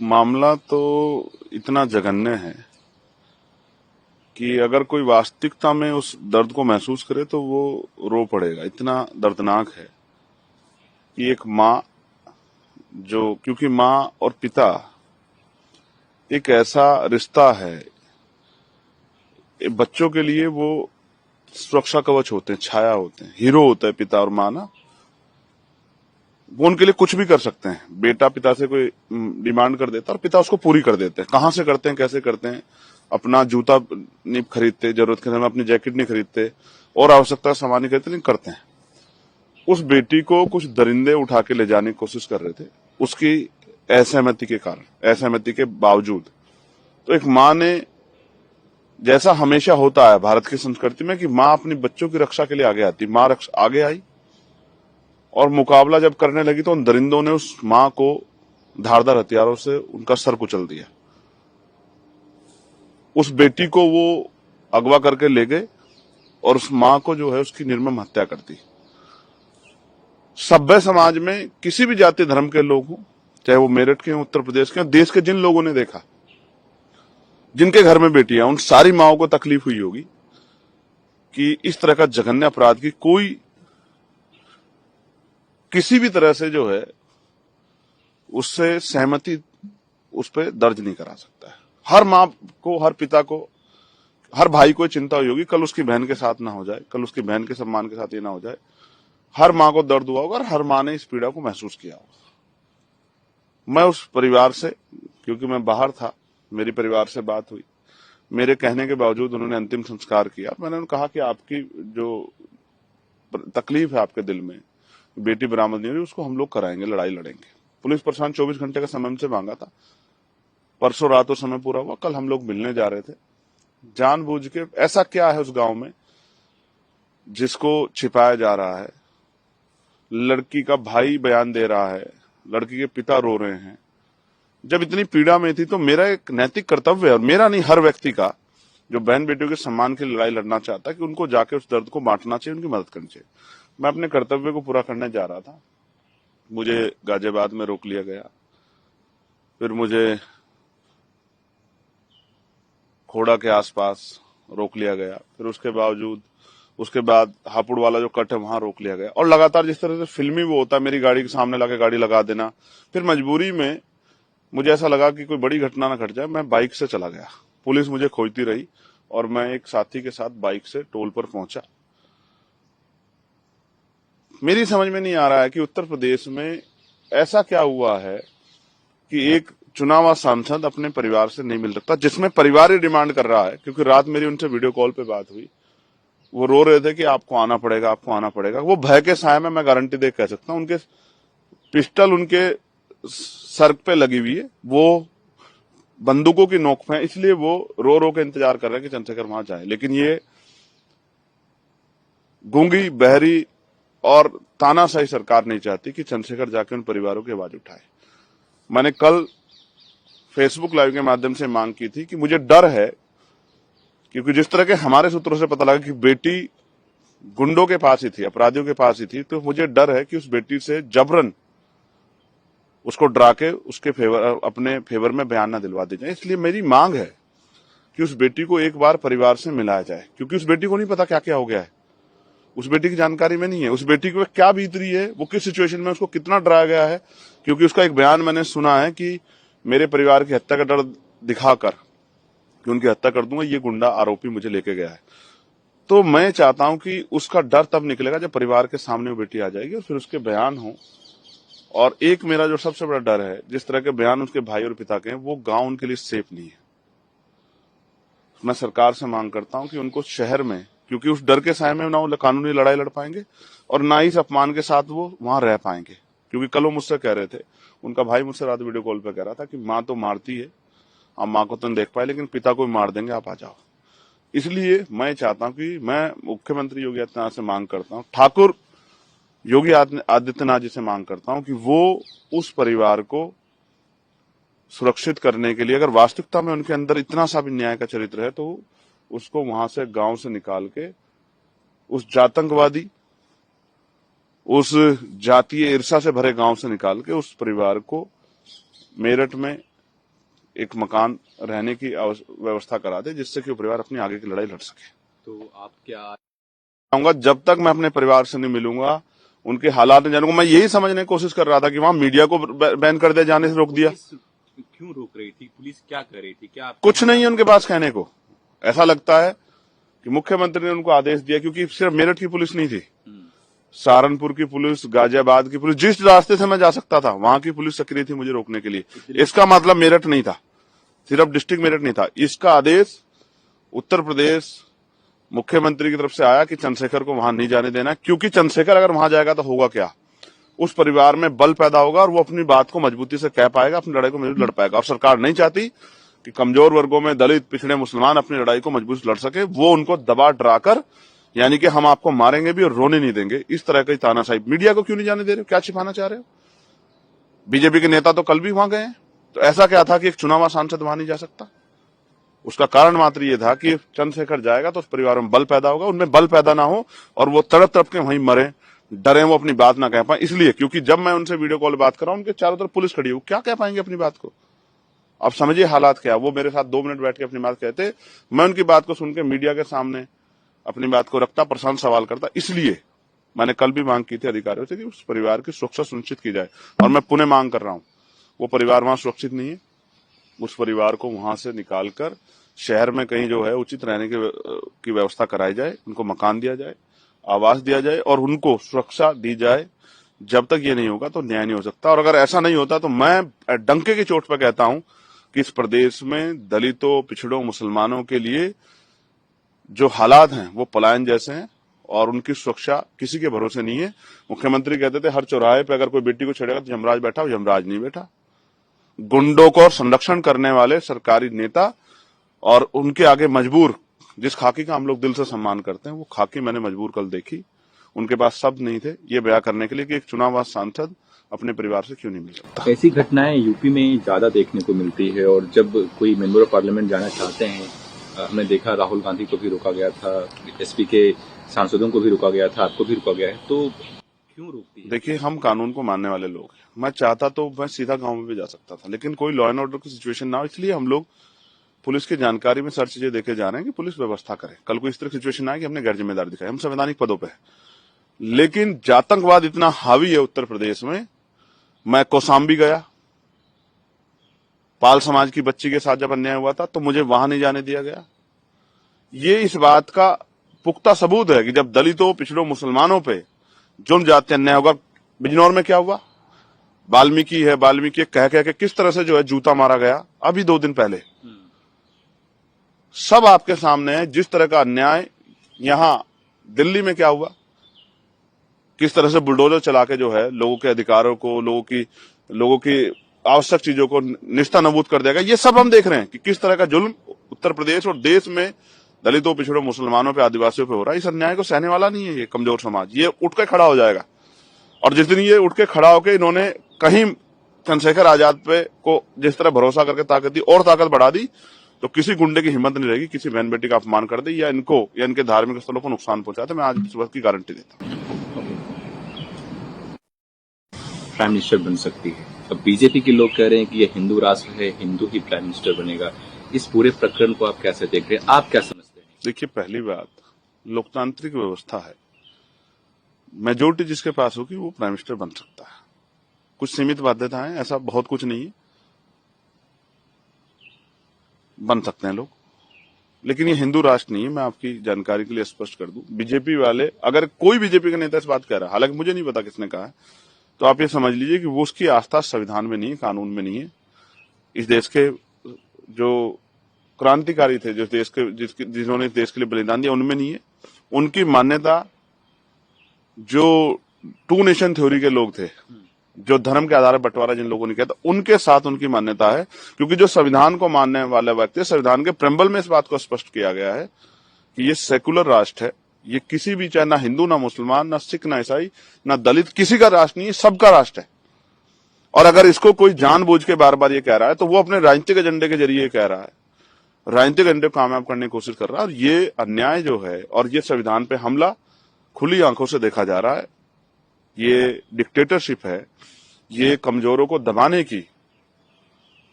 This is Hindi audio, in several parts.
मामला तो इतना जघन्य है कि अगर कोई वास्तविकता में उस दर्द को महसूस करे तो वो रो पड़ेगा। इतना दर्दनाक है कि एक माँ क्योंकि माँ और पिता एक ऐसा रिश्ता है, बच्चों के लिए वो सुरक्षा कवच होते हैं, छाया होते हैं, हीरो होता है पिता और माँ ना। वो उनके लिए कुछ भी कर सकते हैं। बेटा पिता से कोई डिमांड कर देता और पिता उसको पूरी कर देते हैं। कहां से करते हैं, कैसे करते हैं? अपना जूता नहीं खरीदते, जरूरत के समय में अपनी जैकेट नहीं खरीदते और आवश्यकता सामान नहीं खरीदते, नहीं करते हैं। उस बेटी को कुछ दरिंदे उठा के ले जाने की कोशिश कर रहे थे, उसकी असहमति के कारण, असहमति के बावजूद। तो एक माँ ने, जैसा हमेशा होता है भारत की संस्कृति में कि माँ अपनी बच्चों की रक्षा के लिए आगे आती, माँ आगे आई और मुकाबला जब करने लगी तो उन दरिंदों ने उस माँ को धारदार हथियारों से उनका सर कुचल दिया। उस बेटी को वो अगवा करके ले गए और उस माँ को जो है उसकी निर्मम हत्या कर दी। सभ्य समाज में किसी भी जाति धर्म के लोग हों, चाहे वो मेरठ के हों, उत्तर प्रदेश के हों, देश के जिन लोगों ने देखा, जिनके घर में बेटियां, उन सारी माओं को तकलीफ हुई होगी कि इस तरह का जघन्य अपराध की कोई किसी भी तरह से जो है उससे सहमति उस पर दर्ज नहीं करा सकता है। हर माँ को, हर पिता को, हर भाई को चिंता हुई होगी कल उसकी बहन के साथ ना हो जाए, कल उसकी बहन के सम्मान के साथ ये ना हो जाए। हर माँ को दर्द हुआ होगा और हर माँ ने इस पीड़ा को महसूस किया होगा। मैं उस परिवार से, क्योंकि मैं बाहर था, मेरी परिवार से बात हुई, मेरे कहने के बावजूद उन्होंने अंतिम संस्कार किया। मैंने उन्हें कहा कि आपकी जो तकलीफ है आपके दिल में, बेटी बरामद नहीं हुई, उसको हम लोग कराएंगे, लड़ाई लड़ेंगे। पुलिस प्रशासन 24 घंटे का समय हमसे मांगा था, परसों रात वो समय पूरा हुआ, कल हम लोग मिलने जा रहे थे। जानबूझ के ऐसा क्या है उस गांव में जिसको छिपाया जा रहा है? लड़की का भाई बयान दे रहा है, लड़की के पिता रो रहे हैं। जब इतनी पीड़ा में थी तो मेरा एक नैतिक कर्तव्य है, और मेरा नहीं, हर व्यक्ति का, जो बहन बेटियों के सम्मान की लड़ाई लड़ना चाहता है, कि उनको जाके उस दर्द को बांटना चाहिए, उनकी मदद करनी चाहिए। मैं अपने कर्तव्य को पूरा करने जा रहा था, मुझे गाजियाबाद में रोक लिया गया, फिर मुझे खोड़ा के आसपास रोक लिया गया, फिर उसके बाद हापुड़ वाला जो कट है वहां रोक लिया गया, और लगातार जिस तरह से फिल्मी वो होता है, मेरी गाड़ी के सामने लाके गाड़ी लगा देना। फिर मजबूरी में मुझे ऐसा लगा कि कोई बड़ी घटना ना घट जाए, मैं बाइक से चला गया। पुलिस मुझे खोजती रही और मैं एक साथी के साथ बाइक से टोल पर पहुंचा। मेरी समझ में नहीं आ रहा है कि उत्तर प्रदेश में ऐसा क्या हुआ है कि एक चुनावा सांसद अपने परिवार से नहीं मिल सकता, जिसमें परिवार ही डिमांड कर रहा है। क्योंकि रात मेरी उनसे वीडियो कॉल पे बात हुई, वो रो रहे थे कि आपको आना पड़ेगा, आपको आना पड़ेगा। वो भय के साए में, मैं गारंटी दे कह सकता हूं, उनके पिस्टल उनके सर पे लगी हुई है, वो बंदूकों की नोक पे है, इसलिए वो रो रो के इंतजार कर रहे हैं कि चंद्रशेखर वहां जाए। लेकिन ये गूंगी, बहरी और तानाशाही सरकार नहीं चाहती कि चंद्रशेखर जाके उन परिवारों की आवाज उठाए। मैंने कल फेसबुक लाइव के माध्यम से मांग की थी कि मुझे डर है, क्योंकि जिस तरह के हमारे सूत्रों से पता लगा कि बेटी गुंडों के पास ही थी, अपराधियों के पास ही थी, तो मुझे डर है कि उस बेटी से जबरन उसको डरा के उसके अपने फेवर में बयान न दिलवा दी जाए। इसलिए मेरी मांग है कि उस बेटी को एक बार परिवार से मिलाया जाए, क्योंकि उस बेटी को नहीं पता क्या क्या हो गया है, उस बेटी की जानकारी में नहीं है, उस बेटी को क्या बीत रही है, वो किस सिचुएशन में, उसको कितना डराया गया है। क्योंकि उसका एक बयान मैंने सुना है कि मेरे परिवार की हत्या का डर दिखाकर कि उनकी हत्या कर दूंगा, ये गुंडा आरोपी मुझे लेके गया है। तो मैं चाहता हूं कि उसका डर तब निकलेगा जब परिवार के सामने वो बेटी आ जाएगी और फिर उसके बयान हो। और एक मेरा जो सबसे बड़ा डर है, जिस तरह के बयान उसके भाई और पिता के हैं, वो गांव उनके लिए सेफ नहीं है। मैं सरकार से मांग करता हूं कि उनको शहर में, क्योंकि उस डर के साए में ना वो कानूनी लड़ाई लड़ पाएंगे और ना ही इस अपमान के साथ वो वहां रह पाएंगे। क्योंकि कल वो मुझसे कह रहे थे, उनका भाई मुझसे रात वीडियो कॉल पे कह रहा था कि माँ तो मारती है, आप माँ को तो नहीं देख पाए, लेकिन पिता को भी मार देंगे, आप आ जाओ। इसलिए मैं चाहता हूं कि मैं मुख्यमंत्री योगी आदित्यनाथ से मांग करता हूं, ठाकुर योगी आदित्यनाथ जी से मांग करता हूं कि वो उस परिवार को सुरक्षित करने के लिए, अगर वास्तविकता में उनके अंदर इतना सा भी न्याय का चरित्र है, तो उसको वहां से, गांव से निकाल के, उस जातंकवादी, उस जातीय ईर्षा से भरे गांव से निकाल के उस परिवार को मेरठ में एक मकान रहने की व्यवस्था करा दे, जिससे कि वो परिवार अपनी आगे की लड़ाई लड़ सके। तो आप क्या आऊंगा, जब तक मैं अपने परिवार से नहीं मिलूंगा, उनके हालात नहीं जानूंगा। मैं यही समझने की कोशिश कर रहा था कि वहां मीडिया को बैन कर दिया जाने से रोक दिया। क्यों रोक रही थी पुलिस? क्या कर रही थी? क्या कुछ नहीं है उनके पास कहने को। ऐसा लगता है कि मुख्यमंत्री ने उनको आदेश दिया, क्योंकि सिर्फ मेरठ की पुलिस नहीं थी, सहारनपुर की पुलिस, गाजियाबाद की पुलिस, जिस रास्ते से मैं जा सकता था वहां की पुलिस सक्रिय थी मुझे रोकने के लिए। इसका मतलब मेरठ नहीं था, सिर्फ डिस्ट्रिक्ट मेरठ नहीं था। इसका आदेश उत्तर प्रदेश मुख्यमंत्री की तरफ से आया कि चंद्रशेखर को वहां नहीं जाने देना, क्योंकि चंद्रशेखर अगर वहां जाएगा तो होगा क्या, उस परिवार में बल पैदा होगा और वो अपनी बात को मजबूती से कह पाएगा, अपनी लड़ाई को मजबूत लड़ पाएगा। और सरकार नहीं चाहती कि कमजोर वर्गों में दलित, पिछड़े, मुसलमान अपनी लड़ाई को मजबूत लड़ सके। वो उनको दबा डराकर, यानी कि हम आपको मारेंगे भी और रोने नहीं देंगे, इस तरह की तानाशाही। मीडिया को क्यों नहीं जाने दे रहे हो? क्या छिपाना चाह रहे हो? बीजेपी के नेता तो कल भी वहां गए हैं, तो ऐसा क्या था कि एक चुनावा सांसद वहां नहीं जा सकता? उसका कारण मात्र ये था कि चंद्रशेखर जाएगा तो उस परिवार में बल पैदा होगा, उनमें बल पैदा ना हो और वो तड़प तड़प के वहीं मरे, डरे, वो अपनी बात ना कह पाए। इसलिए, क्योंकि जब मैं उनसे वीडियो कॉल बात कर रहा हूं, उनके चारों तरफ पुलिस खड़ी है, वो क्या कह पाएंगे अपनी बात को? अब समझिए हालात क्या। वो मेरे साथ 2 मिनट बैठ के अपनी बात कहते, मैं उनकी बात को सुन के मीडिया के सामने अपनी बात को रखता, प्रशांत सवाल करता। इसलिए मैंने कल भी मांग की थी अधिकारियों से कि उस परिवार की सुरक्षा सुनिश्चित की जाए, और मैं पुनः मांग कर रहा हूं। वो परिवार वहां सुरक्षित नहीं है, उस परिवार को वहां से निकालकर शहर में कहीं जो है उचित रहने की व्यवस्था कराई जाए, उनको मकान दिया जाए, आवास दिया जाए और उनको सुरक्षा दी जाए। जब तक ये नहीं होगा तो न्याय नहीं हो सकता। और अगर ऐसा नहीं होता तो मैं डंके की चोट पर कहता हूं कि इस प्रदेश में दलितों, पिछड़ों, मुसलमानों के लिए जो हालात हैं वो पलायन जैसे हैं और उनकी सुरक्षा किसी के भरोसे नहीं है। मुख्यमंत्री कहते थे हर चौराहे पे अगर कोई बेटी को छेड़ेगा तो यमराज बैठा, यमराज नहीं बैठा। गुंडों को संरक्षण करने वाले सरकारी नेता और उनके आगे मजबूर, जिस खाकी का हम लोग दिल से सम्मान करते हैं, वो खाकी मैंने मजबूर कल देखी। उनके पास शब्द नहीं थे ये बयां करने के लिए कि एक चुनाव सांसद अपने परिवार से क्यों नहीं मिल सकता। ऐसी घटनाएं यूपी में ज्यादा देखने को मिलती है और जब कोई मेंबर ऑफ पार्लियामेंट जाना चाहते हैं, हमने देखा राहुल गांधी को भी रोका गया था, एसपी के सांसदों को भी रोका गया था, आपको भी रोका गया है, तो क्यों रोकती है? देखिए, हम कानून को मानने वाले लोग हैं। मैं चाहता तो मैं सीधा गांव में भी जा सकता था, लेकिन कोई लॉ एंड ऑर्डर की सिचुएशन ना हो, इसलिए हम लोग पुलिस की जानकारी में सर चीजें देखे जा रहे हैं कि पुलिस व्यवस्था करे। कल को इस तरह की सिचुएशन आए कि हमने गैर जिम्मेदारी दिखाई, हम संवैधानिक पदों पे हैं, लेकिन आतंकवाद इतना हावी है उत्तर प्रदेश में। मैं कौसाम्बी गया, पाल समाज की बच्ची के साथ जब अन्याय हुआ था तो मुझे वहां नहीं जाने दिया गया। ये इस बात का पुख्ता सबूत है कि जब दलितों, पिछड़ों, मुसलमानों पे जुर्म जाति अन्याय होगा। बिजनौर में क्या हुआ? वाल्मीकि है, वाल्मीकि कह कह के किस तरह से जो है जूता मारा गया अभी 2 दिन पहले। सब आपके सामने है। जिस तरह का अन्याय यहां दिल्ली में क्या हुआ, किस तरह से बुलडोजर चला के जो है लोगों के अधिकारों को, लोगों की आवश्यक चीजों को निस्तानाबूद कर देगा। ये सब हम देख रहे हैं कि किस तरह का जुल्म उत्तर प्रदेश और देश में दलितों, पिछड़ों, मुसलमानों पे, आदिवासियों पे हो रहा है। इस अन्याय को सहने वाला नहीं है ये कमजोर समाज। ये उठ के खड़ा हो जाएगा, और जिस दिन ये उठ के खड़ा होकर इन्होंने कहीं चंद्रशेखर आजाद पे को जिस तरह भरोसा करके ताकत दी और ताकत बढ़ा दी, तो किसी गुंडे की हिम्मत नहीं रहेगी किसी बहन बेटी का अपमान कर दे या इनको या इनके धार्मिक स्थलों को नुकसान पहुंचाते। मैं आज इस बात की गारंटी देता हूं। प्राइम मिनिस्टर बन सकती है। अब बीजेपी के लोग कह रहे हैं कि ये हिंदू राष्ट्र है, हिंदू ही प्राइम मिनिस्टर बनेगा। इस पूरे प्रकरण को आप कैसे देख रहे हैं? आप क्या समझते हैं? देखिए, पहली बात, लोकतांत्रिक व्यवस्था है, मेजोरिटी जिसके पास होगी वो प्राइम मिनिस्टर बन सकता है। कुछ सीमित बाध्यताएं, ऐसा बहुत कुछ नहीं है, बन सकते हैं लोग, लेकिन ये हिंदू राष्ट्र नहीं है। मैं आपकी जानकारी के लिए स्पष्ट कर दूं, बीजेपी वाले, अगर कोई बीजेपी का नेता इस बात कह रहा है, हालांकि मुझे नहीं पता किसने कहा है, तो आप ये समझ लीजिए कि वो उसकी आस्था संविधान में नहीं है, कानून में नहीं है। इस देश के जो क्रांतिकारी थे, जो देश के जिन्होंने देश के लिए बलिदान दिया, उनमें नहीं है। उनकी मान्यता जो 2 नेशन थ्योरी के लोग थे, जो धर्म के आधार पर बंटवारा जिन लोगों ने किया था, उनके साथ उनकी मान्यता है। क्योंकि जो संविधान को मानने वाले व्यक्ति, संविधान के प्रेम्बल में इस बात को स्पष्ट किया गया है कि ये सेकुलर राष्ट्र है। ये किसी भी, चाहे ना हिंदू, ना मुसलमान, ना सिख, ना ईसाई, ना दलित, किसी का राष्ट्र नहीं है, सबका राष्ट्र है। और अगर इसको कोई जानबूझ के बार बार ये कह रहा है तो वो अपने राजनीतिक एजेंडे के जरिए कह रहा है, राजनीतिक एजेंडे को कामयाब करने की कोशिश कर रहा है। और ये अन्याय जो है और ये संविधान पे हमला खुली आंखों से देखा जा रहा है। ये डिक्टेटरशिप है, ये कमजोरों को दबाने की।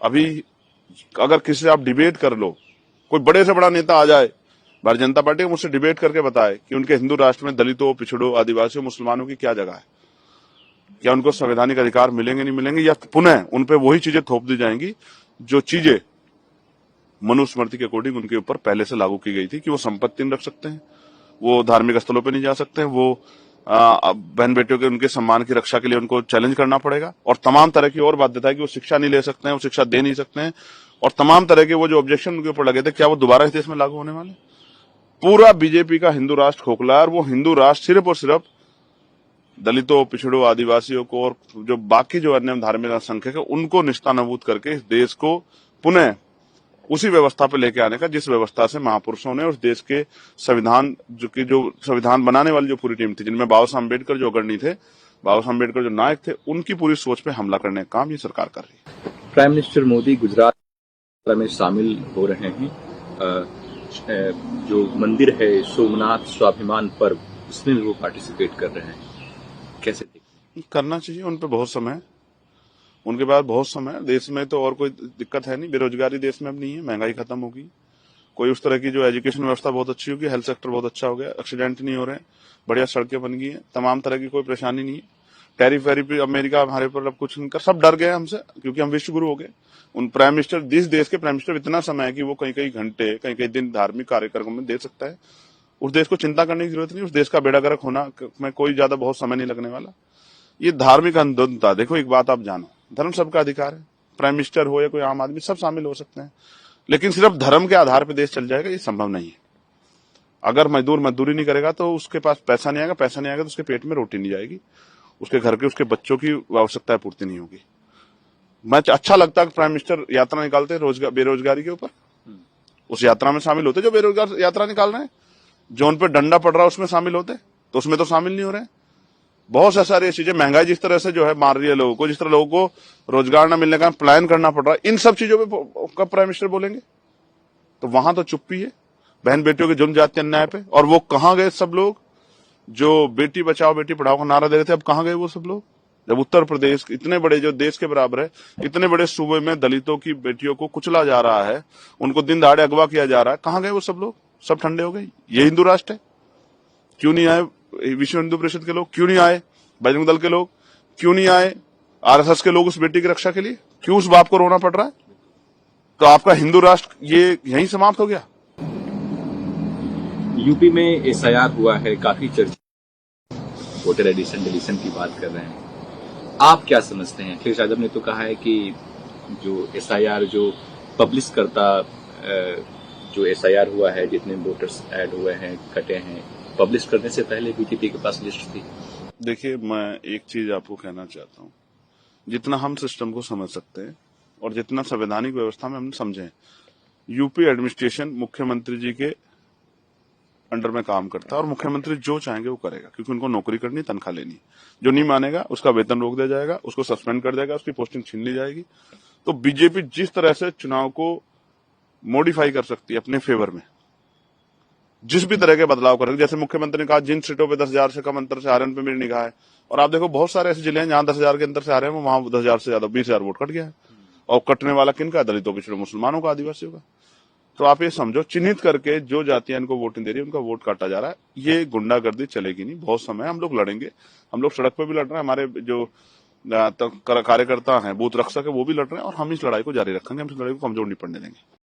अभी अगर किसी से आप डिबेट कर लो, कोई बड़े से बड़ा नेता आ जाए भारतीय जनता पार्टी को, मुझसे डिबेट करके बताए कि उनके हिंदू राष्ट्र में दलितों, पिछड़ों, आदिवासियों, मुसलमानों की क्या जगह है, क्या उनको संवैधानिक अधिकार मिलेंगे नहीं मिलेंगे, या पुनः उन पे वही चीजें थोप दी जाएंगी जो चीजें मनुस्मृति के अकॉर्डिंग उनके ऊपर पहले से लागू की गई थी कि वो संपत्ति नहीं रख सकते हैं, वो धार्मिक स्थलों पे नहीं जा सकते हैं, वो बहन बेटियों के उनके सम्मान की रक्षा के लिए उनको चैलेंज करना पड़ेगा, और तमाम तरह की और बाध्यता है कि वो शिक्षा नहीं ले सकते हैं, वो शिक्षा दे नहीं सकते हैं, और तमाम तरह के वो जो ऑब्जेक्शन उनके ऊपर लगे थे, क्या वो दोबारा इस देश में लागू होने वाले? पूरा बीजेपी का हिंदू राष्ट्र खोखला है, और वो हिंदू राष्ट्र सिर्फ और सिर्फ दलितों, पिछड़ों, आदिवासियों को और जो बाकी जो अन्य धार्मिक अल्पसंख्यक है उनको निस्तानाबूद करके इस देश को पुनः उसी व्यवस्था पे लेके आने का जिस व्यवस्था से महापुरुषों ने उस देश के संविधान जो संविधान बनाने वाली जो पूरी टीम थी, जिनमें बाबा साहब अम्बेडकर जो अग्रणी थे, बाबा साहब अम्बेडकर जो नायक थे, उनकी पूरी सोच पे हमला करने का काम ये सरकार कर रही है। प्राइम मिनिस्टर मोदी गुजरात में शामिल हो रहे हैं। जो मंदिर है सोमनाथ स्वाभिमान पर्व, उसमें भी वो पार्टिसिपेट कर रहे हैं, कैसे देखते? करना चाहिए, उन पे बहुत समय है, उनके पास बहुत समय है। देश में तो और कोई दिक्कत है नहीं, बेरोजगारी देश में अब नहीं है, महंगाई खत्म होगी, कोई उस तरह की जो एजुकेशन व्यवस्था बहुत अच्छी होगी, हेल्थ सेक्टर बहुत अच्छा हो गया, एक्सीडेंट नहीं हो रहे हैं, बढ़िया सड़कें बन गई हैं, तमाम तरह की कोई परेशानी नहीं है। टैरिफ वैरिफ अमेरिका हमारे पर अब कुछ नहीं कर, सब डर गए हमसे क्योंकि हम विश्व गुरु हो गए। उन प्राइम मिनिस्टर, जिस देश के प्राइम मिनिस्टर इतना समय है कि वो कई कई घंटे, कई कई दिन धार्मिक कार्यक्रम में दे सकता है, उस देश को चिंता करने की जरूरत नहीं, उस देश का बेड़ा गर्क होना में कोई ज्यादा बहुत समय नहीं लगने वाला। ये धार्मिक अंधता, देखो एक बात आप जानो, धर्म सबका अधिकार है, प्राइम मिनिस्टर हो या कोई आम आदमी, सब शामिल हो सकते हैं, लेकिन सिर्फ धर्म के आधार पर देश चल जाएगा ये संभव नहीं है। अगर मजदूर मजदूरी नहीं करेगा तो उसके पास पैसा नहीं आएगा, पैसा नहीं आएगा तो उसके पेट में रोटी नहीं जाएगी, उसके घर के उसके बच्चों की आवश्यकताएं पूर्ति नहीं होगी। मैं अच्छा लगता है कि प्राइम मिनिस्टर यात्रा निकालते रोजगार बेरोजगारी के ऊपर, उस यात्रा में शामिल होते जो बेरोजगार यात्रा निकाल रहे हैं, जो उन पर डंडा पड़ रहा है उसमें शामिल होते, तो उसमें तो शामिल नहीं हो रहे हैं। बहुत सा सारी चीजें, महंगाई जिस तरह से जो है मार रही है लोगों को, जिस तरह लोगों को रोजगार न मिलने का प्लान करना पड़ रहा है, इन सब चीजों पे कब प्राइम मिनिस्टर बोलेंगे? तो वहां तो चुप्पी है बहन बेटियों के जुर्म जाति अन्याय पे। और वो कहां गए सब लोग जो बेटी बचाओ बेटी पढ़ाओ का नारा दे रहे थे, अब कहां गए वो सब लोग? जब उत्तर प्रदेश इतने बड़े जो देश के बराबर है, इतने बड़े सूबे में दलितों की बेटियों को कुचला जा रहा है, उनको दिन दहाड़े अगवा किया जा रहा है, कहां गए वो सब लोग? सब ठंडे हो गए। ये हिंदू राष्ट्र है? क्यों नहीं आए विश्व हिंदू परिषद के लोग? क्यों नहीं आए बजरंग दल के लोग? क्यों नहीं आए आरएसएस के लोग उस बेटी की रक्षा के लिए? क्यों उस बाप को रोना पड़ रहा है? तो आपका हिंदू राष्ट्र ये यहीं समाप्त हो गया। यूपी में एसआईआर हुआ है, काफी चर्चा, वोटर एडिशन डिलीशन की बात कर रहे हैं, आप क्या समझते हैं? अखिलेश यादव ने तो कहा है कि जो एसआईआर जो पब्लिश करता, जो एसआईआर हुआ है, जितने वोटर्स ऐड हुए हैं, कटे हैं, पब्लिश करने से पहले बीजेपी के पास लिस्ट थी। देखिए, मैं एक चीज आपको कहना चाहता हूं, जितना हम सिस्टम को समझ सकते हैं और जितना संवैधानिक व्यवस्था में हम समझे, यूपी एडमिनिस्ट्रेशन मुख्यमंत्री जी के अंडर में काम करता है और मुख्यमंत्री जो चाहेंगे वो करेगा, क्योंकि उनको नौकरी करनी, तनख्वाह लेनी। जो नहीं मानेगा उसका वेतन रोक दिया जाएगा, उसको सस्पेंड कर जाएगा, उसकी पोस्टिंग छीन ली जाएगी। तो बीजेपी जिस तरह से चुनाव को मॉडिफाई कर सकती है अपने फेवर में, जिस भी तरह के बदलाव करेंगे, जैसे मुख्यमंत्री ने कहा जिन सीटों पे 10,000 से कम अंतर से आ रहे हैं उन पे मेरी निगाह है, और आप देखो बहुत सारे ऐसे जिले हैं जहां 10,000 के अंतर से आ रहे हैं, वहां 10,000 से ज्यादा 20,000 वोट कट गया है, और कटने वाला किनका? दलितों, पिछड़ों, मुसलमानों का, आदिवासियों का। तो आप ये समझो, चिन्हित करके जो जातियां इनको वोट नहीं दे रही उनका वोट काटा जा रहा है। ये गुंडागर्दी चलेगी नहीं, बहुत समय हम लोग लड़ेंगे, हम लोग सड़क पे भी लड़ रहे हैं, हमारे जो कार्यकर्ता हैं, बूथ रक्षक है, वो भी लड़ रहे हैं, और हम इस लड़ाई को जारी रखेंगे, हम इस लड़ाई को कमजोर नहीं पड़ने देंगे।